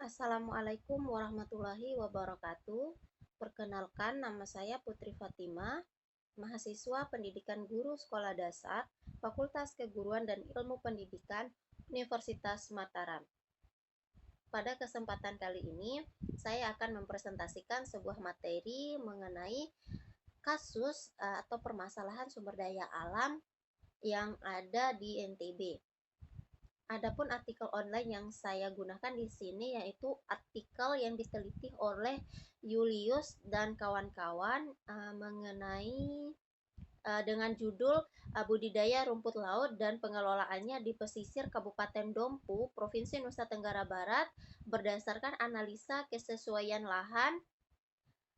Assalamualaikum warahmatullahi wabarakatuh. Perkenalkan, nama saya Putri Fatima, mahasiswa Pendidikan Guru Sekolah Dasar, Fakultas Keguruan dan Ilmu Pendidikan, Universitas Mataram. Pada kesempatan kali ini, saya akan mempresentasikan sebuah materi mengenai kasus atau permasalahan sumber daya alam yang ada di NTB. Adapun artikel online yang saya gunakan di sini yaitu artikel yang diteliti oleh Julius dan kawan-kawan mengenai dengan judul budidaya rumput laut dan pengelolaannya di pesisir Kabupaten Dompu, Provinsi Nusa Tenggara Barat berdasarkan analisa kesesuaian lahan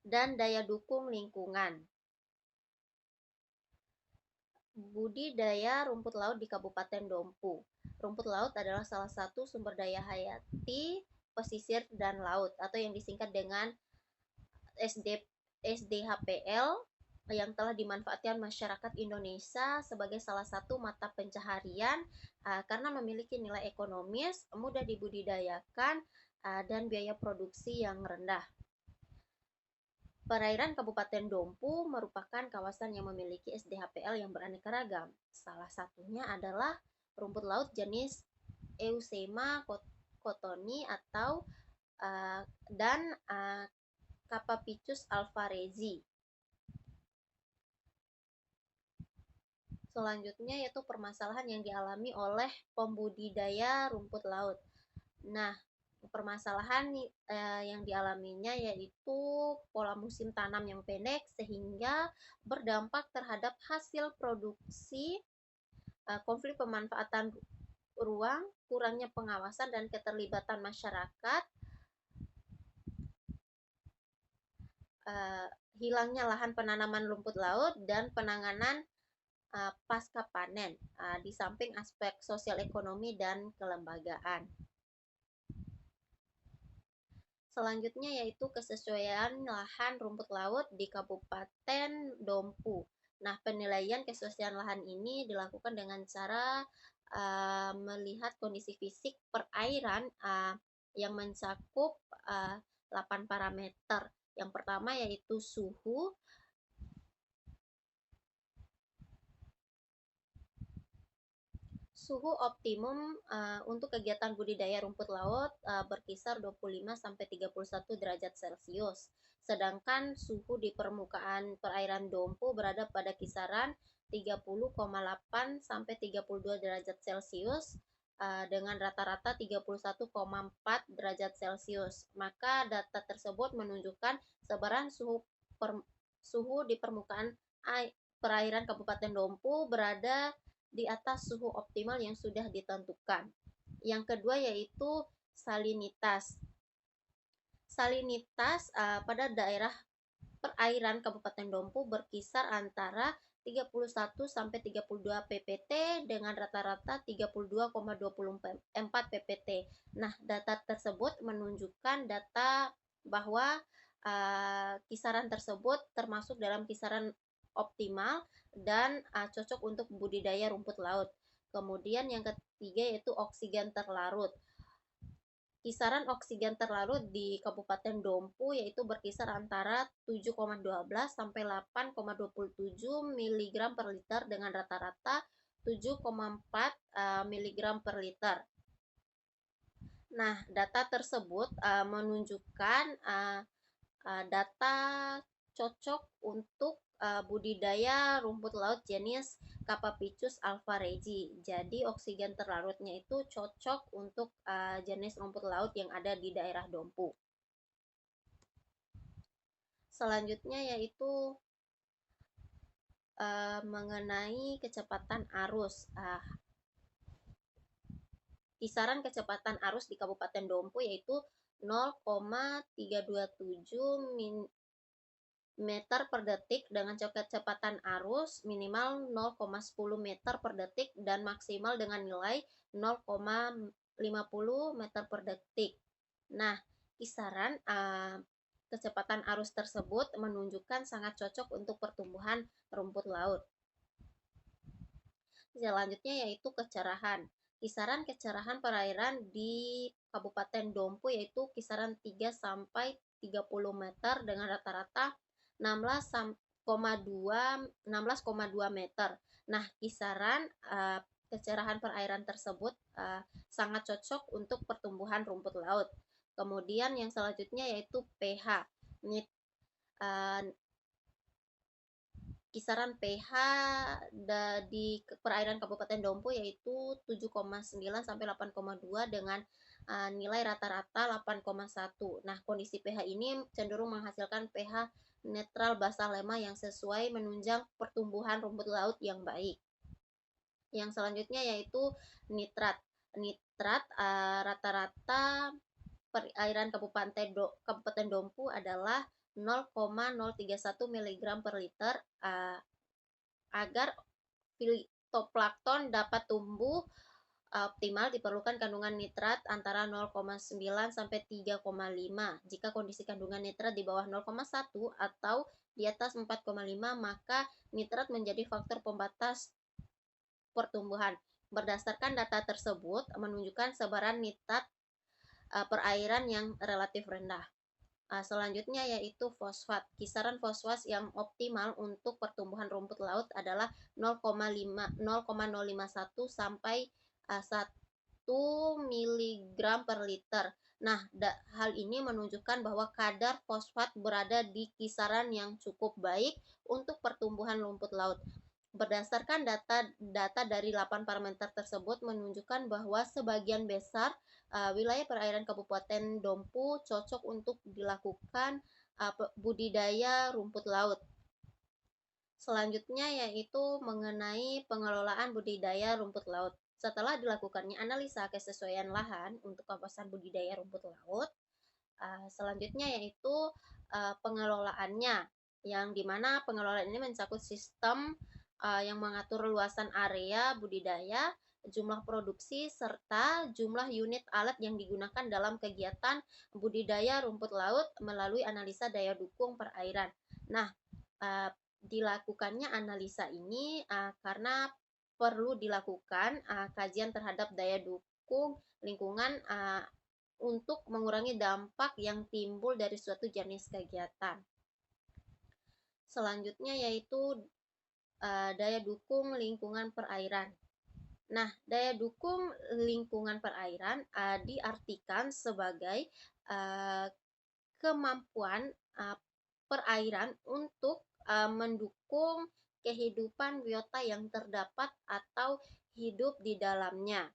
dan daya dukung lingkungan. Budidaya rumput laut di Kabupaten Dompu. Rumput laut adalah salah satu sumber daya hayati pesisir dan laut atau yang disingkat dengan SDHPL yang telah dimanfaatkan masyarakat Indonesia sebagai salah satu mata pencaharian karena memiliki nilai ekonomis, mudah dibudidayakan, dan biaya produksi yang rendah. Perairan Kabupaten Dompu merupakan kawasan yang memiliki SDHPL yang beraneka ragam. Salah satunya adalah rumput laut jenis Eusema cottoni atau dan Capapicus alvarezi. Selanjutnya yaitu permasalahan yang dialami oleh pembudidaya rumput laut. Nah, permasalahan yang dialaminya yaitu pola musim tanam yang pendek sehingga berdampak terhadap hasil produksi, konflik pemanfaatan ruang, kurangnya pengawasan dan keterlibatan masyarakat, hilangnya lahan penanaman rumput laut dan penanganan pasca panen, di samping aspek sosial ekonomi dan kelembagaan. Selanjutnya yaitu kesesuaian lahan rumput laut di Kabupaten Dompu. Nah, penilaian kesesuaian lahan ini dilakukan dengan cara melihat kondisi fisik perairan yang mencakup 8 parameter. Yang pertama yaitu suhu, suhu optimum untuk kegiatan budidaya rumput laut berkisar 25-31 derajat Celcius. Sedangkan suhu di permukaan perairan Dompu berada pada kisaran 30,8-32 derajat Celcius dengan rata-rata 31,4 derajat Celcius. Maka data tersebut menunjukkan sebaran suhu di permukaan perairan Kabupaten Dompu berada di atas suhu optimal yang sudah ditentukan. Yang kedua yaitu salinitas. Salinitas pada daerah perairan Kabupaten Dompu berkisar antara 31-32 ppt dengan rata-rata 32,24 ppt. Nah, data tersebut menunjukkan data bahwa kisaran tersebut termasuk dalam kisaran optimal dan cocok untuk budidaya rumput laut. Kemudian yang ketiga yaitu oksigen terlarut. Kisaran oksigen terlarut di Kabupaten Dompu yaitu berkisar antara 7,12 sampai 8,27 mg per liter dengan rata-rata 7,4 mg per liter. Nah, data tersebut menunjukkan data cocok untuk budidaya rumput laut jenis Capapicus alvarezi. Jadi oksigen terlarutnya itu cocok untuk jenis rumput laut yang ada di daerah Dompu. Selanjutnya yaitu mengenai kecepatan arus. Kisaran kecepatan arus di Kabupaten Dompu yaitu 0,327 meter per detik dengan kecepatan arus minimal 0,10 meter per detik dan maksimal dengan nilai 0,50 meter per detik. Nah, kisaran kecepatan arus tersebut menunjukkan sangat cocok untuk pertumbuhan rumput laut. Selanjutnya yaitu kecerahan. Kisaran kecerahan perairan di Kabupaten Dompu yaitu kisaran 3 sampai 30 meter dengan rata-rata 16,2 meter. Nah, kisaran kecerahan perairan tersebut sangat cocok untuk pertumbuhan rumput laut. Kemudian yang selanjutnya yaitu pH. Kisaran pH di perairan Kabupaten Dompu yaitu 7,9 sampai 8,2 dengan nilai rata-rata 8,1. Nah, kondisi pH ini cenderung menghasilkan pH netral basah lemah yang sesuai menunjang pertumbuhan rumput laut yang baik. Yang selanjutnya yaitu nitrat. Nitrat rata-rata perairan Kabupaten Dompu adalah 0,031 mg per liter. Agar fitoplankton dapat tumbuh optimal diperlukan kandungan nitrat antara 0,9 sampai 3,5. Jika kondisi kandungan nitrat di bawah 0,1 atau di atas 4,5, maka nitrat menjadi faktor pembatas pertumbuhan. Berdasarkan data tersebut menunjukkan sebaran nitrat perairan yang relatif rendah. Selanjutnya yaitu fosfat. Kisaran fosfat yang optimal untuk pertumbuhan rumput laut adalah 0,051 sampai 1 mg per liter. Nah, hal ini menunjukkan bahwa kadar fosfat berada di kisaran yang cukup baik untuk pertumbuhan rumput laut. Berdasarkan data dari 8 parameter tersebut menunjukkan bahwa sebagian besar wilayah perairan Kabupaten Dompu cocok untuk dilakukan budidaya rumput laut. Selanjutnya yaitu mengenai pengelolaan budidaya rumput laut. Setelah dilakukannya analisa kesesuaian lahan untuk kawasan budidaya rumput laut, selanjutnya yaitu pengelolaannya, yang dimana pengelolaan ini mencakup sistem yang mengatur luasan area budidaya, jumlah produksi, serta jumlah unit alat yang digunakan dalam kegiatan budidaya rumput laut melalui analisa daya dukung perairan. Nah, dilakukannya analisa ini karena perlu dilakukan kajian terhadap daya dukung lingkungan untuk mengurangi dampak yang timbul dari suatu jenis kegiatan. Selanjutnya yaitu daya dukung lingkungan perairan. Nah, daya dukung lingkungan perairan diartikan sebagai kemampuan perairan untuk mendukung kehidupan biota yang terdapat atau hidup di dalamnya.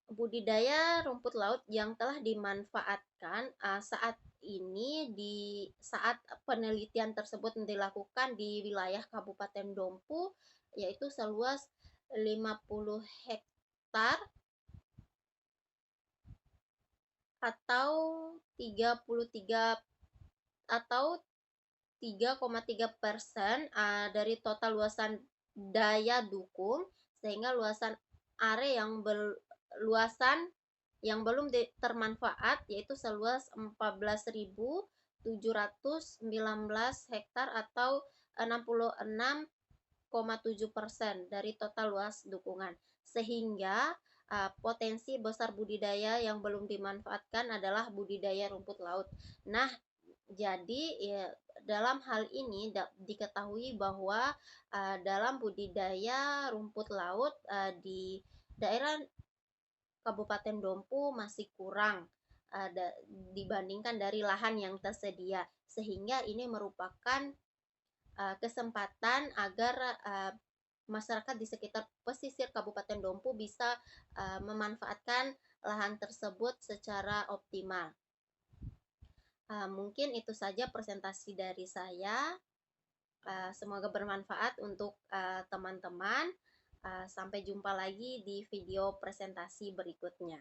Budidaya rumput laut yang telah dimanfaatkan saat ini saat penelitian tersebut dilakukan di wilayah Kabupaten Dompu yaitu seluas 50 hektar atau 3,3% dari total luasan daya dukung, sehingga luasan area yang belum termanfaat yaitu seluas 14.719 hektar atau 66,7% dari total luas dukungan. Sehingga potensi besar budidaya yang belum dimanfaatkan adalah budidaya rumput laut. Nah, jadi ya, dalam hal ini diketahui bahwa dalam budidaya rumput laut di daerah Kabupaten Dompu masih kurang dibandingkan dari lahan yang tersedia, sehingga ini merupakan kesempatan agar masyarakat di sekitar pesisir Kabupaten Dompu bisa memanfaatkan lahan tersebut secara optimal. Mungkin itu saja presentasi dari saya. Semoga bermanfaat untuk teman-teman. Sampai jumpa lagi di video presentasi berikutnya.